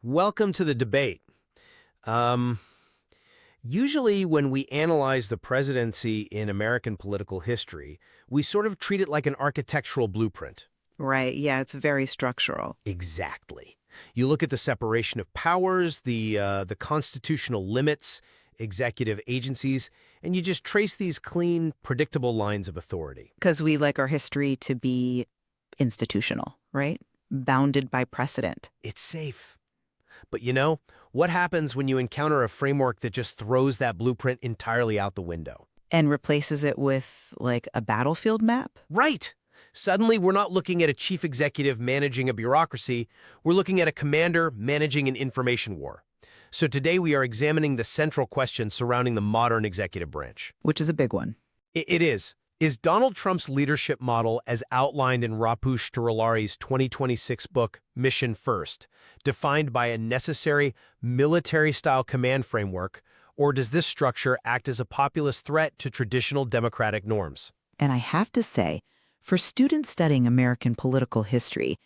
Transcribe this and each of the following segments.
Welcome to the debate. Um, Usually when we analyze the presidency in American political history, we sort of treat it like an architectural blueprint. Right, yeah, it's very structural. Exactly. You look at the separation of powers, the constitutional limits, executive agencies, and you just trace these clean, predictable lines of authority. Because we like our history to be institutional, right? Bounded by precedent. It's safe. But what happens when you encounter a framework that just throws that blueprint entirely out the window? And replaces it with, like, a battlefield map? Right. Suddenly, we're not looking at a chief executive managing a bureaucracy. We're looking at a commander managing an information war. So today we are examining the central question surrounding the modern executive branch. Which is a big one. It is. Is Donald Trump's leadership model, as outlined in Rapush Terulari's 2026 book, Mission First, defined by a necessary military-style command framework, or does this structure act as a populist threat to traditional democratic norms? And I have to say, for students studying American political history,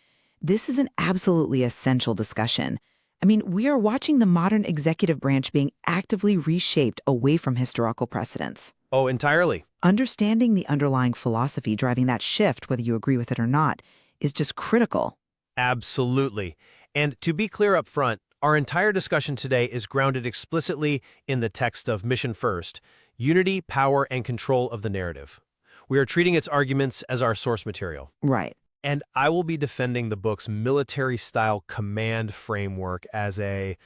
this is an absolutely essential discussion. I mean, we are watching the modern executive branch being actively reshaped away from historical precedents. Oh, entirely. Understanding the underlying philosophy driving that shift, whether you agree with it or not, is just critical. Absolutely. And to be clear up front, our entire discussion today is grounded explicitly in the text of Mission First, Unity, Power, and Control of the Narrative. We are treating its arguments as our source material. Right. And I will be defending the book's military-style command framework as a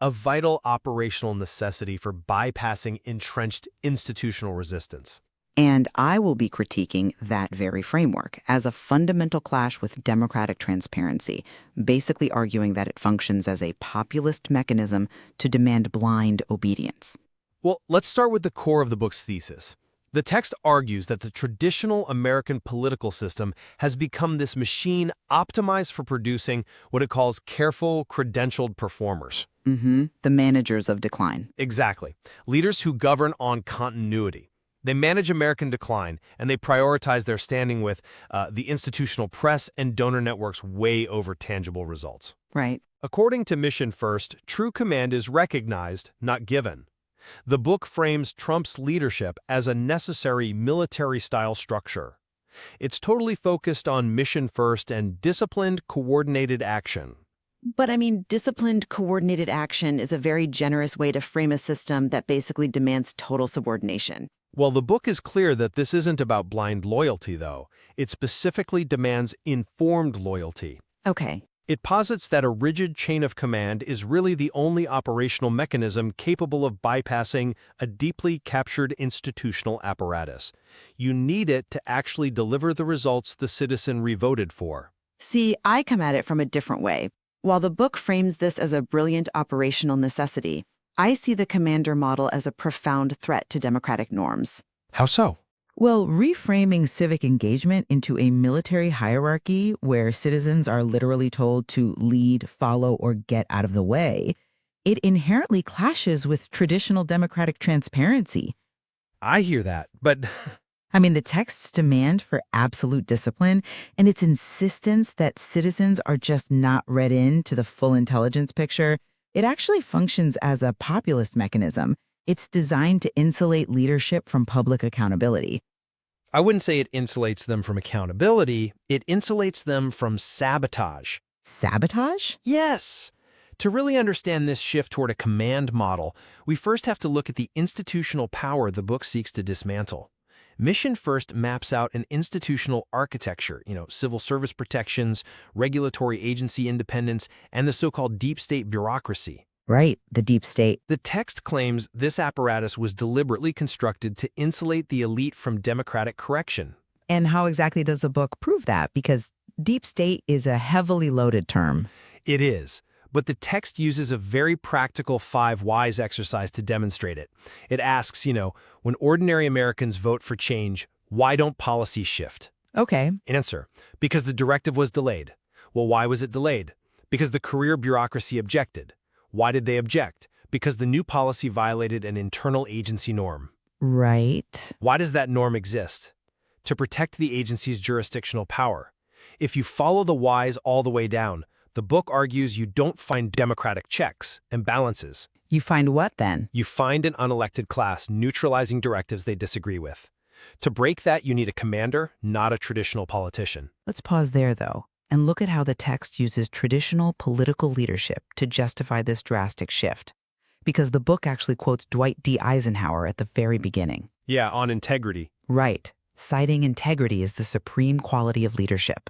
vital operational necessity for bypassing entrenched institutional resistance. And I will be critiquing that very framework as a fundamental clash with democratic transparency, basically arguing that it functions as a populist mechanism to demand blind obedience. Well, let's start with the core of the book's thesis. The text argues that the traditional American political system has become this machine optimized for producing what it calls careful, credentialed performers. The managers of decline. Exactly. Leaders who govern on continuity. They manage American decline, and they prioritize their standing with the institutional press and donor networks way over tangible results. Right. According to Mission First, true command is recognized, not given. The book frames Trump's leadership as a necessary military-style structure. It's totally focused on mission first and disciplined, coordinated action. But I mean, disciplined, coordinated action is a very generous way to frame a system that basically demands total subordination. Well, the book is clear that this isn't about blind loyalty, though. It specifically demands informed loyalty. Okay. It posits that a rigid chain of command is really the only operational mechanism capable of bypassing a deeply captured institutional apparatus. You need it to actually deliver the results the citizenry voted for. See, I come at it from a different way. While the book frames this as a brilliant operational necessity, I see the commander model as a profound threat to democratic norms. How so? Well, reframing civic engagement into a military hierarchy where citizens are literally told to lead, follow, or get out of the way, it inherently clashes with traditional democratic transparency. I hear that, but I mean, the text's demand for absolute discipline and its insistence that citizens are just not read in to the full intelligence picture, it actually functions as a populist mechanism. It's designed to insulate leadership from public accountability. I wouldn't say it insulates them from accountability. It insulates them from sabotage. Sabotage? Yes. To really understand this shift toward a command model, we first have to look at the institutional power the book seeks to dismantle. Mission First maps out an institutional architecture, civil service protections, regulatory agency independence, and the so-called deep state bureaucracy. Right, the deep state. The text claims this apparatus was deliberately constructed to insulate the elite from democratic correction. And how exactly does the book prove that? Because deep state is a heavily loaded term. It is. But the text uses a very practical 5 whys exercise to demonstrate it. It asks, when ordinary Americans vote for change, why don't policies shift? Okay. Answer, because the directive was delayed. Well, why was it delayed? Because the career bureaucracy objected. Why did they object? Because the new policy violated an internal agency norm. Right. Why does that norm exist? To protect the agency's jurisdictional power. If you follow the whys all the way down, The book argues you don't find democratic checks and balances. You find what then? You find an unelected class neutralizing directives they disagree with. To break that, you need a commander, not a traditional politician. Let's pause there, though, and look at how the text uses traditional political leadership to justify this drastic shift. Because the book actually quotes Dwight D. Eisenhower at the very beginning. Yeah, on integrity. Right. Citing integrity as the supreme quality of leadership.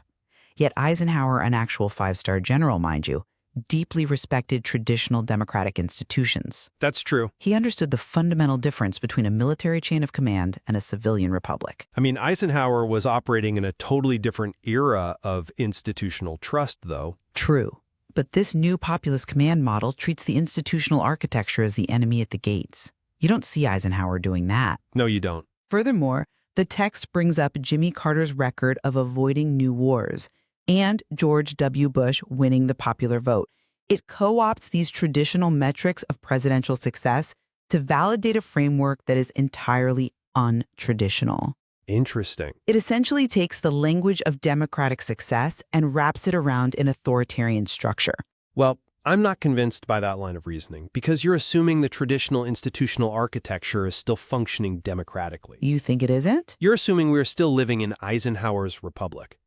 Yet Eisenhower, an actual five-star general, mind you, deeply respected traditional democratic institutions. That's true. He understood the fundamental difference between a military chain of command and a civilian republic. I mean, Eisenhower was operating in a totally different era of institutional trust, though. True. But this new populist command model treats the institutional architecture as the enemy at the gates. You don't see Eisenhower doing that. No, you don't. Furthermore, the text brings up Jimmy Carter's record of avoiding new wars and George W. Bush winning the popular vote. It co-opts these traditional metrics of presidential success to validate a framework that is entirely untraditional. Interesting. It essentially takes the language of democratic success and wraps it around an authoritarian structure. Well, I'm not convinced by that line of reasoning, because you're assuming the traditional institutional architecture is still functioning democratically. You think it isn't? You're assuming we're still living in Eisenhower's republic.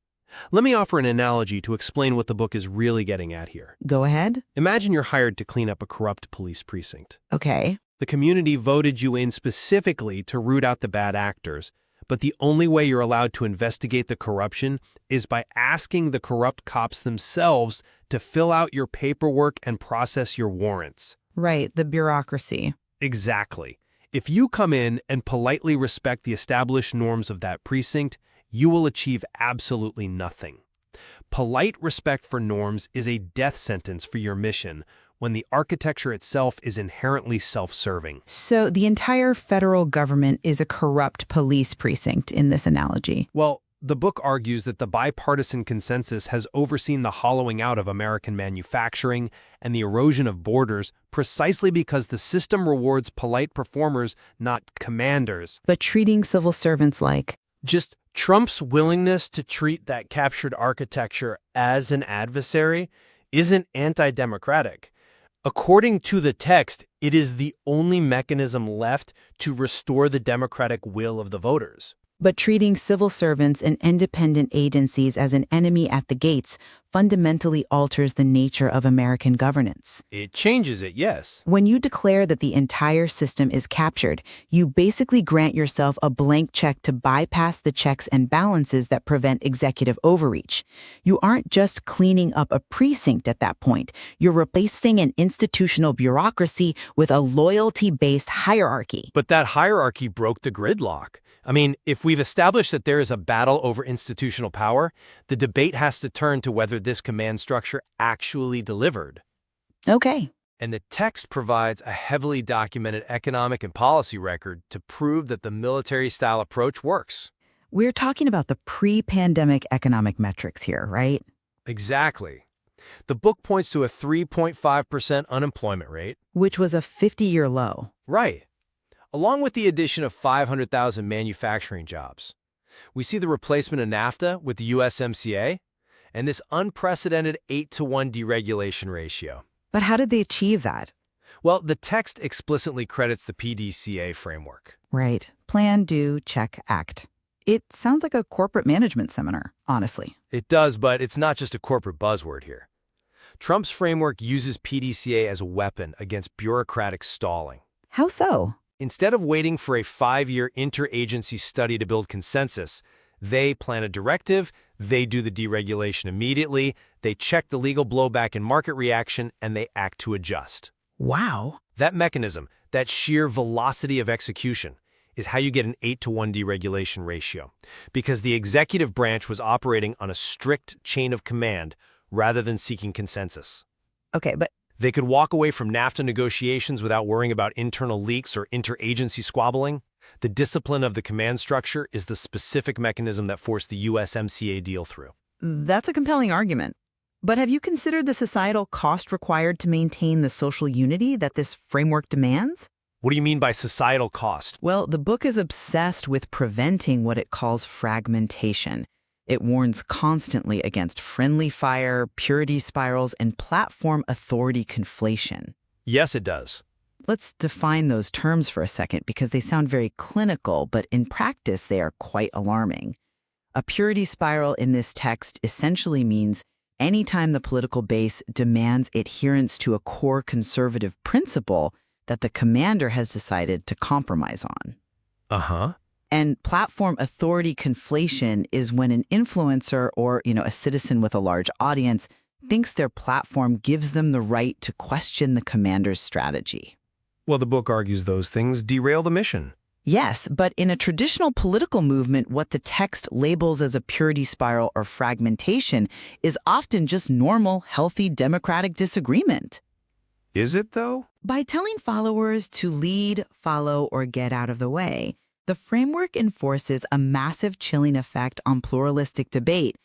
Let me offer an analogy to explain what the book is really getting at here. Go ahead. Imagine you're hired to clean up a corrupt police precinct. Okay. The community voted you in specifically to root out the bad actors, but the only way you're allowed to investigate the corruption is by asking the corrupt cops themselves to fill out your paperwork and process your warrants. Right, the bureaucracy. Exactly. If you come in and politely respect the established norms of that precinct, you will achieve absolutely nothing. Polite respect for norms is a death sentence for your mission when the architecture itself is inherently self-serving. So the entire federal government is a corrupt police precinct in this analogy. Well, the book argues that the bipartisan consensus has overseen the hollowing out of American manufacturing and the erosion of borders precisely because the system rewards polite performers, not commanders. But treating civil servants like... Just Trump's willingness to treat that captured architecture as an adversary isn't anti-democratic. According to the text, it is the only mechanism left to restore the democratic will of the voters. But treating civil servants and independent agencies as an enemy at the gates fundamentally alters the nature of American governance. It changes it, yes. When you declare that the entire system is captured, you basically grant yourself a blank check to bypass the checks and balances that prevent executive overreach. You aren't just cleaning up a precinct at that point. You're replacing an institutional bureaucracy with a loyalty-based hierarchy. But that hierarchy broke the gridlock. I mean, if we've established that there is a battle over institutional power, the debate has to turn to whether this command structure actually delivered. Okay. And the text provides a heavily documented economic and policy record to prove that the military-style approach works. We're talking about the pre-pandemic economic metrics here, right? Exactly. The book points to a 3.5% unemployment rate. Which was a 50-year low. Right. Along with the addition of 500,000 manufacturing jobs. We see the replacement of NAFTA with the USMCA and this unprecedented 8-to-1 deregulation ratio. But how did they achieve that? Well, the text explicitly credits the PDCA framework. Right. Plan, do, check, act. It sounds like a corporate management seminar, honestly. It does, but it's not just a corporate buzzword here. Trump's framework uses PDCA as a weapon against bureaucratic stalling. How so? Instead of waiting for a 5-year interagency study to build consensus, they plan a directive, they do the deregulation immediately, they check the legal blowback and market reaction, and they act to adjust. Wow. That mechanism, that sheer velocity of execution, is how you get an 8-to-1 deregulation ratio, because the executive branch was operating on a strict chain of command rather than seeking consensus. Okay, but They could walk away from NAFTA negotiations without worrying about internal leaks or interagency squabbling. The discipline of the command structure is the specific mechanism that forced the USMCA deal through. that's a compelling argument. But have you considered the societal cost required to maintain the social unity that this framework demands? What do you mean by societal cost? Well, the book is obsessed with preventing what it calls fragmentation. It warns constantly against friendly fire, purity spirals, and platform authority conflation. Yes, it does. Let's define those terms for a second because they sound very clinical, but in practice they are quite alarming. A purity spiral in this text essentially means anytime the political base demands adherence to a core conservative principle that the commander has decided to compromise on. Uh-huh. And platform authority conflation is when an influencer or, a citizen with a large audience thinks their platform gives them the right to question the commander's strategy. Well, the book argues those things derail the mission. Yes, but in a traditional political movement, what the text labels as a purity spiral or fragmentation is often just normal, healthy, democratic disagreement. Is it, though? By telling followers to lead, follow, or get out of the way, the framework enforces a massive chilling effect on pluralistic debate.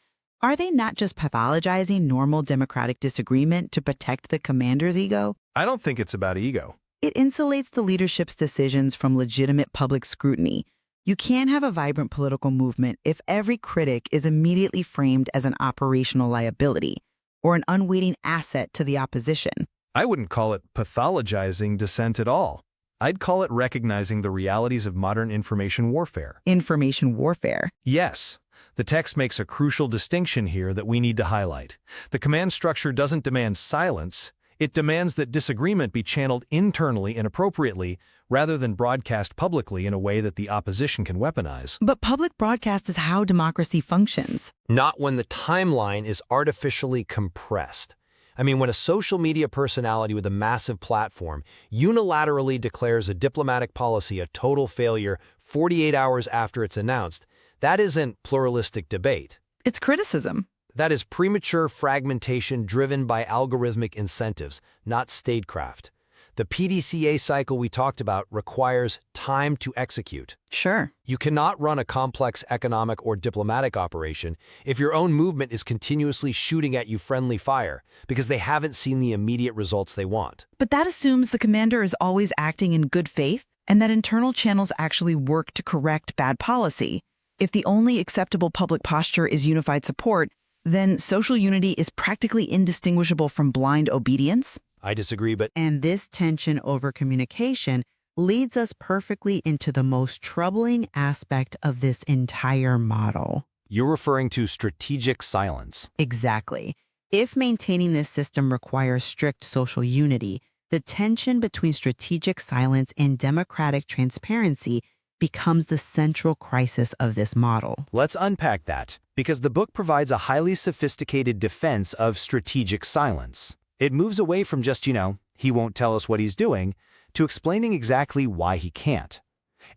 Are they not just pathologizing normal democratic disagreement to protect the commander's ego? I don't think it's about ego. It insulates the leadership's decisions from legitimate public scrutiny. You can't have a vibrant political movement if every critic is immediately framed as an operational liability or an unweighting asset to the opposition. I wouldn't call it pathologizing dissent at all. I'd call it recognizing the realities of modern information warfare. Information warfare. Yes. The text makes a crucial distinction here that we need to highlight. The command structure doesn't demand silence. It demands that disagreement be channeled internally and appropriately, rather than broadcast publicly in a way that the opposition can weaponize. But public broadcast is how democracy functions. Not when the timeline is artificially compressed. I mean, when a social media personality with a massive platform unilaterally declares a diplomatic policy a total failure 48 hours after it's announced, that isn't pluralistic debate. It's criticism. That is premature fragmentation driven by algorithmic incentives, not statecraft. The PDCA cycle we talked about requires time to execute. Sure. You cannot run a complex economic or diplomatic operation if your own movement is continuously shooting at you friendly fire because they haven't seen the immediate results they want. But that assumes the commander is always acting in good faith and that internal channels actually work to correct bad policy. If the only acceptable public posture is unified support, then social unity is practically indistinguishable from blind obedience. I disagree, but And this tension over communication leads us perfectly into the most troubling aspect of this entire model. you're referring to strategic silence. Exactly. If maintaining this system requires strict social unity, the tension between strategic silence and democratic transparency becomes the central crisis of this model. Let's unpack that, because the book provides a highly sophisticated defense of strategic silence. It moves away from just, he won't tell us what he's doing, to explaining exactly why he can't.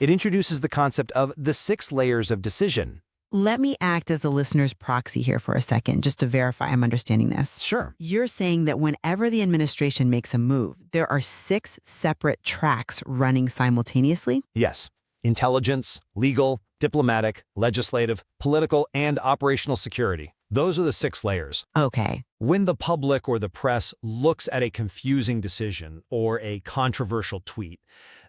It introduces the concept of the 6 layers of decision. Let me act as a listener's proxy here for a second, just to verify I'm understanding this. Sure. You're saying that whenever the administration makes a move, there are 6 separate tracks running simultaneously? Yes. Intelligence, legal, diplomatic, legislative, political, and operational security. Those are the 6 layers. Okay. When the public or the press looks at a confusing decision or a controversial tweet,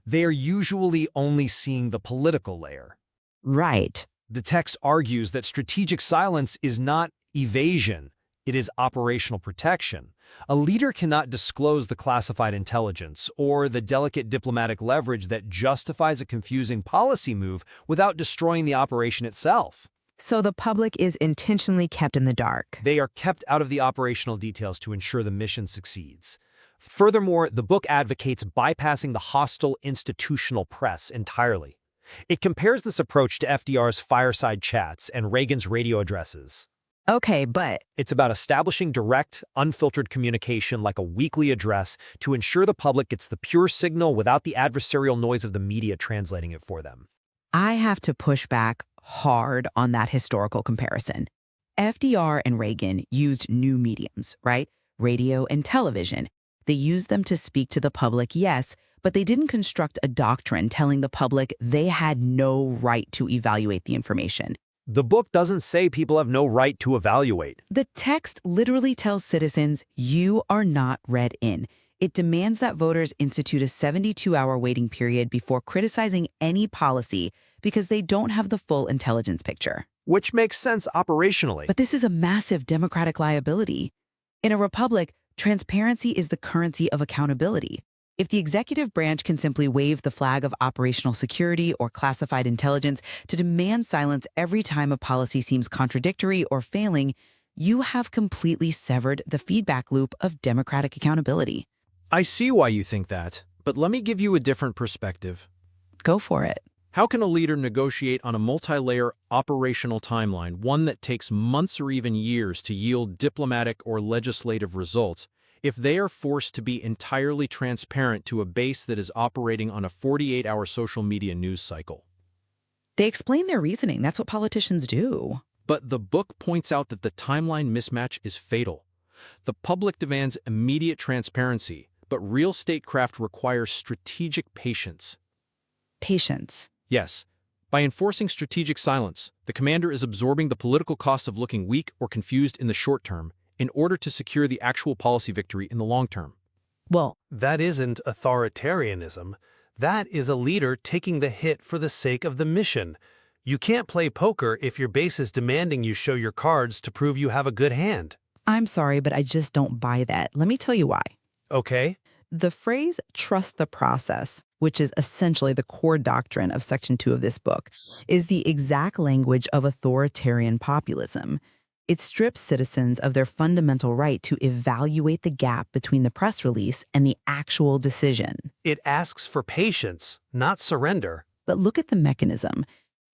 they are usually only seeing the political layer. Right. The text argues that strategic silence is not evasion, it is operational protection. A leader cannot disclose the classified intelligence or the delicate diplomatic leverage that justifies a confusing policy move without destroying the operation itself. So the public is intentionally kept in the dark. They are kept out of the operational details to ensure the mission succeeds. Furthermore, the book advocates bypassing the hostile institutional press entirely. It compares this approach to FDR's fireside chats and Reagan's radio addresses. Okay, but It's about establishing direct, unfiltered communication like a weekly address to ensure the public gets the pure signal without the adversarial noise of the media translating it for them. I have to push back hard on that historical comparison. FDR and Reagan used new mediums, right? Radio and television. They used them to speak to the public, yes, but they didn't construct a doctrine telling the public they had no right to evaluate the information. The book doesn't say people have no right to evaluate. The text literally tells citizens, you are not read in. It demands that voters institute a 72-hour waiting period before criticizing any policy because they don't have the full intelligence picture. Which makes sense operationally. But this is a massive democratic liability. In a republic, transparency is the currency of accountability. If the executive branch can simply wave the flag of operational security or classified intelligence to demand silence every time a policy seems contradictory or failing, you have completely severed the feedback loop of democratic accountability. I see why you think that, but let me give you a different perspective. Go for it. How can a leader negotiate on a multi-layer operational timeline, one that takes months or even years to yield diplomatic or legislative results, if they are forced to be entirely transparent to a base that is operating on a 48-hour social media news cycle? They explain their reasoning. That's what politicians do. But the book points out that the timeline mismatch is fatal. The public demands immediate transparency, but real statecraft requires strategic patience. Patience. Yes. By enforcing strategic silence, the commander is absorbing the political cost of looking weak or confused in the short term in order to secure the actual policy victory in the long term. Well, That isn't authoritarianism. That is a leader taking the hit for the sake of the mission. You can't play poker if your base is demanding you show your cards to prove you have a good hand. I'm sorry, but I just don't buy that. Let me tell you why. Okay? The phrase trust the process, which is essentially the core doctrine of Section 2 of this book, is the exact language of authoritarian populism. It strips citizens of their fundamental right to evaluate the gap between the press release and the actual decision. It asks for patience, not surrender. But look at the mechanism.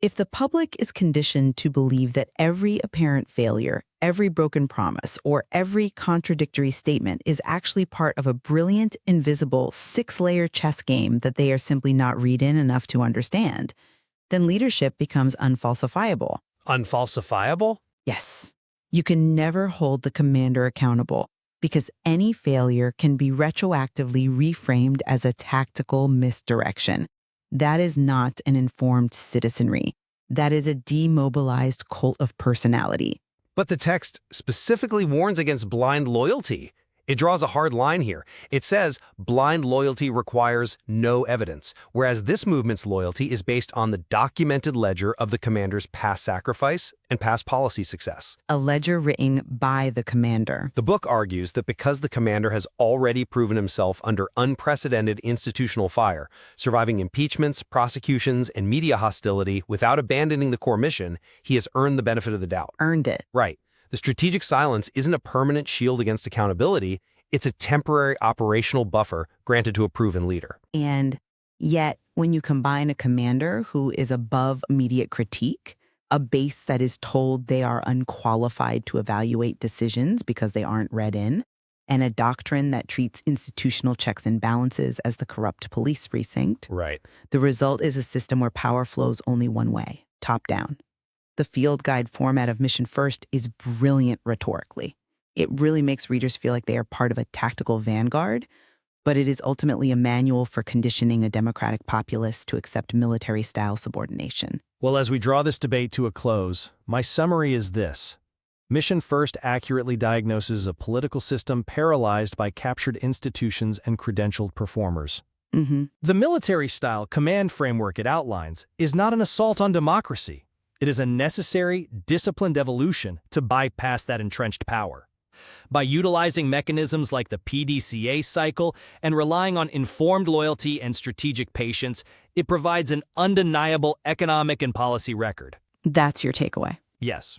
If the public is conditioned to believe that every apparent failure, every broken promise, or every contradictory statement is actually part of a brilliant, invisible, 6-layer chess game that they are simply not read in enough to understand, then leadership becomes unfalsifiable. Unfalsifiable? Yes. You can never hold the commander accountable because any failure can be retroactively reframed as a tactical misdirection. That is not an informed citizenry. That is a demobilized cult of personality. But the text specifically warns against blind loyalty. It draws a hard line here. It says blind loyalty requires no evidence, whereas this movement's loyalty is based on the documented ledger of the commander's past sacrifice and past policy success. A ledger written by the commander. The book argues that because the commander has already proven himself under unprecedented institutional fire, surviving impeachments, prosecutions, and media hostility without abandoning the core mission, he has earned the benefit of the doubt. Earned it. Right. The strategic silence isn't a permanent shield against accountability. It's a temporary operational buffer granted to a proven leader. And yet, when you combine a commander who is above immediate critique, a base that is told they are unqualified to evaluate decisions because they aren't read in, and a doctrine that treats institutional checks and balances as the corrupt police precinct, Right. the result is a system where power flows only one way, top down. The field guide format of Mission First is brilliant rhetorically. It really makes readers feel like they are part of a tactical vanguard, but it is ultimately a manual for conditioning a democratic populace to accept military-style subordination. Well, as we draw this debate to a close, my summary is this. Mission First accurately diagnoses a political system paralyzed by captured institutions and credentialed performers. The military-style command framework it outlines is not an assault on democracy. It is a necessary, disciplined evolution to bypass that entrenched power. By utilizing mechanisms like the PDCA cycle and relying on informed loyalty and strategic patience, it provides an undeniable economic and policy record. That's your takeaway. Yes.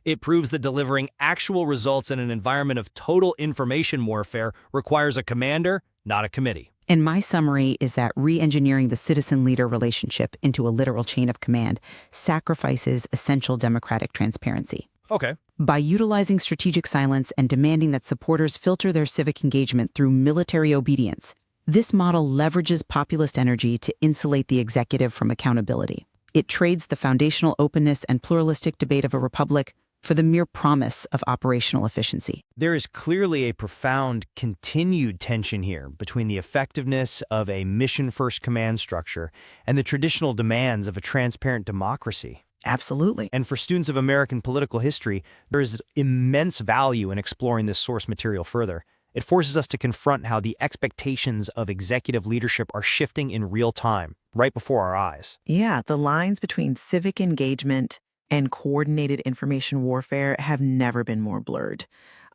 It proves that delivering actual results in an environment of total information warfare requires a commander, not a committee. And my summary is that re-engineering the citizen-leader relationship into a literal chain of command sacrifices essential democratic transparency. Okay. By utilizing strategic silence and demanding that supporters filter their civic engagement through military obedience, this model leverages populist energy to insulate the executive from accountability. It trades the foundational openness and pluralistic debate of a republic for the mere promise of operational efficiency. There is clearly a profound continued tension here between the effectiveness of a mission-first command structure and the traditional demands of a transparent democracy. Absolutely. And for students of American political history, there is immense value in exploring this source material further It forces us to confront how the expectations of executive leadership are shifting in real time, right before our eyes. Yeah, the lines between civic engagement and coordinated information warfare have never been more blurred.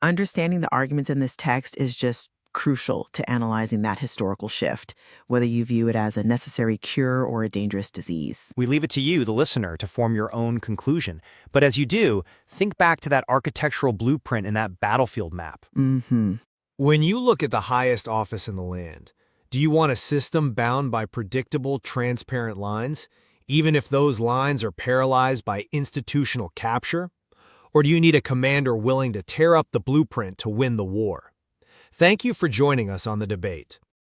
Understanding the arguments in this text is just crucial to analyzing that historical shift, whether you view it as a necessary cure or a dangerous disease. We leave it to you, the listener, to form your own conclusion. But as you do, think back to that architectural blueprint and that battlefield map. When you look at the highest office in the land, do you want a system bound by predictable, transparent lines, even if those lines are paralyzed by institutional capture? Or do you need a commander willing to tear up the blueprint to win the war? Thank you for joining us on the debate.